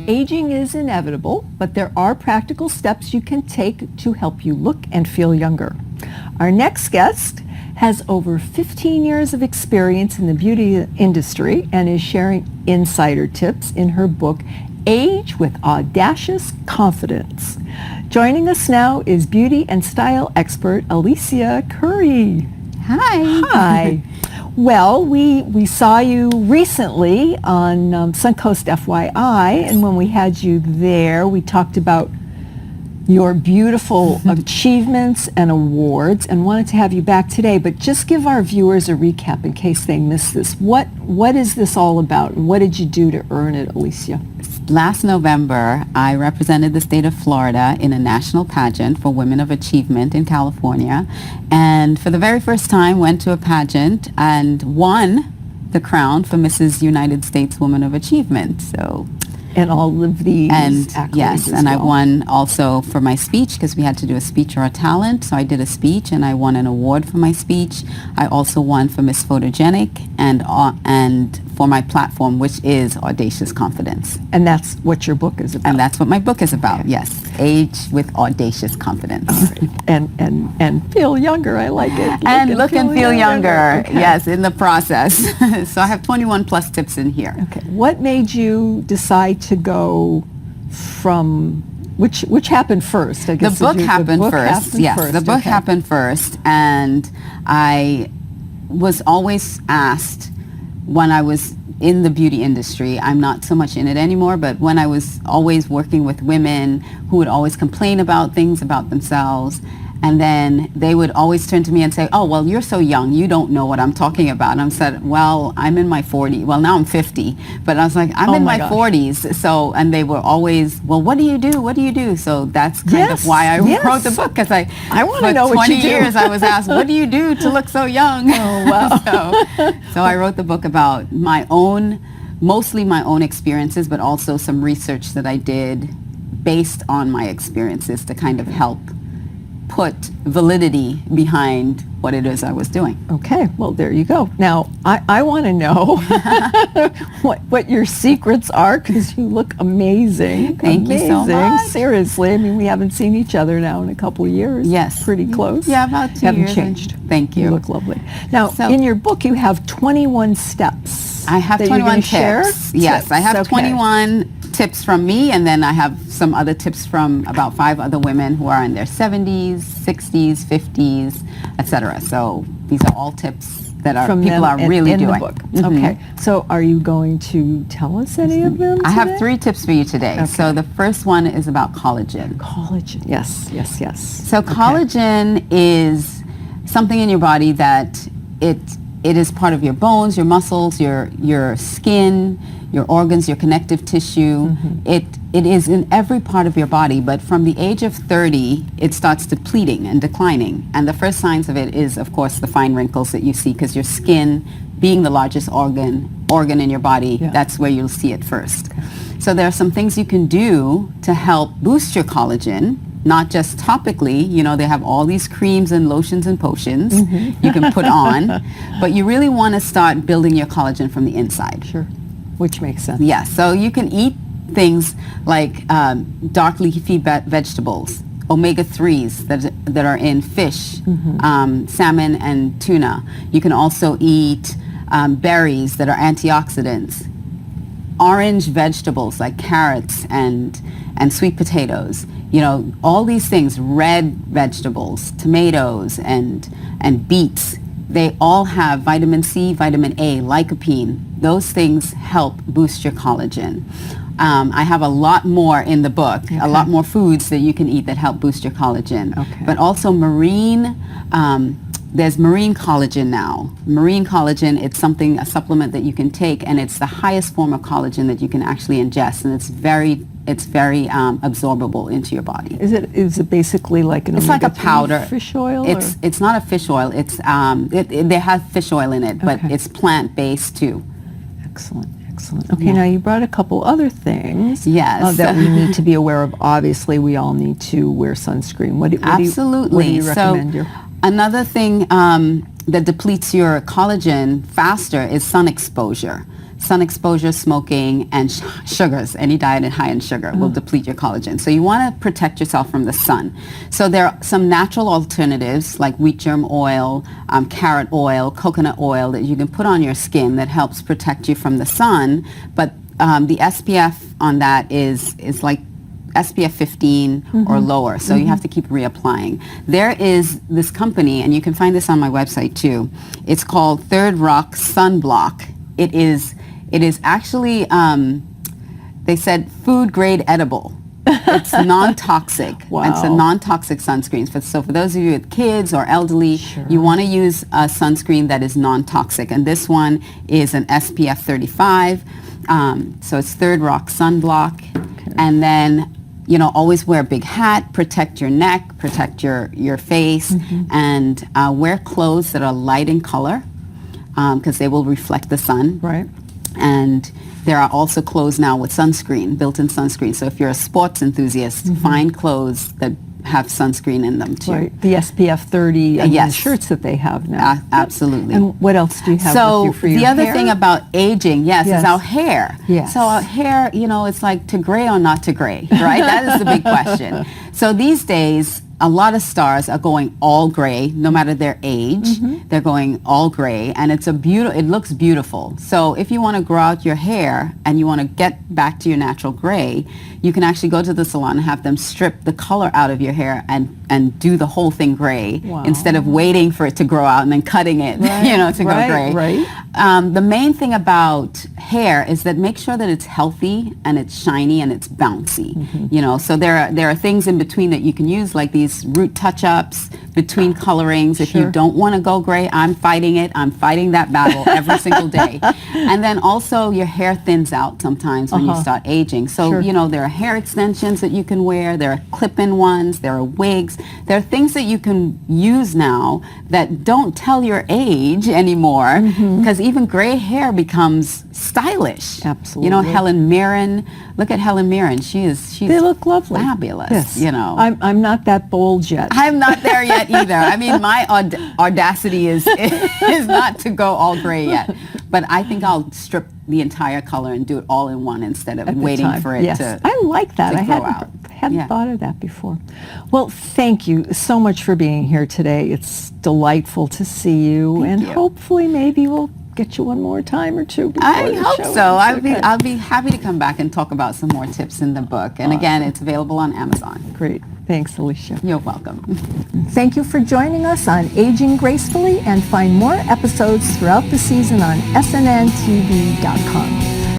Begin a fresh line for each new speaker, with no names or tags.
Aging is inevitable, but there are practical steps you can take to help you look and feel younger. Our next guest has over 15 years of experience in the beauty industry and is sharing insider tips in her book, Age with Audacious Confidence. Joining us now is beauty and style expert Alicia Couri.
Hi.
Hi. Well, we saw you recently on Suncoast FYI, and when we had you there, we talked about your beautiful achievements and awards and wanted to have you back today, but just give our viewers a recap in case they missed this. What is this all about, and what did you do to earn it, Alicia?
Last November, I represented the state of Florida in a national pageant for Women of Achievement in California, and for the very first time went to a pageant and won the crown for Mrs. United States Woman of Achievement. So.
And all of these accolades
yes, and I won also for my speech because we had to do a speech or a talent. So I did a speech and I won an award for my speech. I also won for Miss Photogenic and for my platform, which is Audacious Confidence.
And that's what your book is about.
And that's what my book is about, okay. Yes. Age with Audacious Confidence.
Right. And feel younger, I like it.
Look and feel younger,
okay.
Yes, in the process. So I have 21 plus tips in here.
Okay. What made you decide to go from, which happened first? I guess
the book happened first. Yes, the book happened first, and I was always asked when I was in the beauty industry, I'm not so much in it anymore, but when I was always working with women who would always complain about things about themselves, and then they would always turn to me and say, oh, well, you're so young, you don't know what I'm talking about. And I said, well, I'm in my 40s. Well, now I'm 50. But I was like, I'm in my 40s. So, and they were always, well, what do you do? What do you do? So that's kind of why I wrote the book, because I
want to know what you do.
For 20 years, I was asked, what do you do to look so young?
Oh, wow.
So I wrote the book about mostly my own experiences, but also some research that I did based on my experiences to kind of help put validity behind what it is I was doing.
Okay, well, there you go. Now, I want to know what your secrets are, because you look amazing.
Thank you so much.
Seriously, I mean, we haven't seen each other now in a couple of years.
Yes.
Pretty close.
Yeah, about 2 years.
Haven't changed.
Thank you.
You look lovely. Now, in your book, you have 21 steps.
I have 21 tips.
Share?
Yes, I have
okay.
21 tips from me, and then I have some other tips from about 5 other women who are in their 70s, 60s, 50s, etc. So these are all tips that people are really doing.
The book. Mm-hmm. Okay, so are you going to tell us any of them today?
I have 3 tips for you today. Okay. So the first one is about collagen.
Collagen, yes.
So collagen is something in your body that it is part of your bones, your muscles, your skin, your organs, your connective tissue. Mm-hmm. It is in every part of your body, but from the age of 30, it starts depleting and declining. And the first signs of it is, of course, the fine wrinkles that you see, because your skin, being the largest organ in your body, that's where you'll see it first. Okay. So there are some things you can do to help boost your collagen, not just topically. You know, they have all these creams and lotions and potions you can put on, but you really want to start building your collagen from the inside.
Sure, which makes sense.
Yeah, so you can eat things like dark leafy vegetables, omega-3s that are in fish, salmon and tuna. You can also eat berries that are antioxidants, orange vegetables like carrots and sweet potatoes. You know, all these things, red vegetables, tomatoes and beets, they all have vitamin C, vitamin A, lycopene. Those things help boost your collagen. I have a lot more in the book, a lot more foods that you can eat that help boost your collagen.
Okay.
But also there's marine collagen now. Marine collagen, it's a supplement that you can take, and it's the highest form of collagen that you can actually ingest, and it's very absorbable into your body.
Is it basically like an
It's like a powder.
Fish oil?
It's not a fish oil. It's they have fish oil in it, but it's plant-based too.
Excellent. Okay, now you brought a couple other things that we need to be aware of. Obviously, we all need to wear sunscreen. What do you recommend?
So another thing that depletes your collagen faster is sun exposure. Sun exposure, smoking, and sugars. Any diet high in sugar will deplete your collagen. So you want to protect yourself from the sun. So there are some natural alternatives like wheat germ oil, carrot oil, coconut oil that you can put on your skin that helps protect you from the sun. But the SPF on that is like SPF 15 or lower, so you have to keep reapplying. There is this company, and you can find this on my website too. It's called Third Rock Sunblock. It is actually, they said food grade edible. It's non-toxic.
Wow.
It's a non-toxic sunscreen. So for those of you with kids or elderly, you want to use a sunscreen that is non-toxic. And this one is an SPF 35. So it's Third Rock Sunblock. Okay. And then, always wear a big hat, protect your neck, protect your face, and wear clothes that are light in color because they will reflect the sun.
Right.
And there are also clothes now with sunscreen, built-in sunscreen. So if you're a sports enthusiast, find clothes that have sunscreen in them too.
Right. The SPF 30
yes.
shirts that they have now.
Absolutely.
And what else do you have with you for your
the other
hair?
thing about aging, is our hair.
Yes.
So our hair, it's like to gray or not to gray, right? That is the big question. So these days, a lot of stars are going all gray, no matter their age. They're going all gray, and it looks beautiful. So if you want to grow out your hair and you want to get back to your natural gray, you can actually go to the salon and have them strip the color out of your hair and do the whole thing gray instead of waiting for it to grow out and then cutting it, to go gray.
Right.
The main thing about hair is that make sure that it's healthy and it's shiny and it's bouncy. So there are things in between that you can use, like these root touch-ups between colorings. If you don't want to go gray, I'm fighting it. I'm fighting that battle every single day. And then also your hair thins out sometimes when you start aging. So, there are hair extensions that you can wear. There are clip-in ones. There are wigs. There are things that you can use now that don't tell your age anymore, because even gray hair becomes stylish.
Absolutely.
Helen Mirren. Look at Helen Mirren. She's
they look lovely.
Fabulous.
Yes. I'm not that bold yet.
I'm not there yet either. I mean, my audacity is not to go all gray yet. But I think I'll strip the entire color and do it all in one instead of waiting for it to
I like that. I hadn't thought of that before. Well, thank you so much for being here today. It's delightful to see you.
Thank you.
Hopefully maybe we'll get you one more time or two before
I
the
hope
show
so.
ends.
I'll be happy to come back and talk about some more tips in the book. And again, it's available on Amazon.
Great. Thanks, Alicia.
You're welcome.
Thank you for joining us on Aging Gracefully, and find more episodes throughout the season on sntv.com.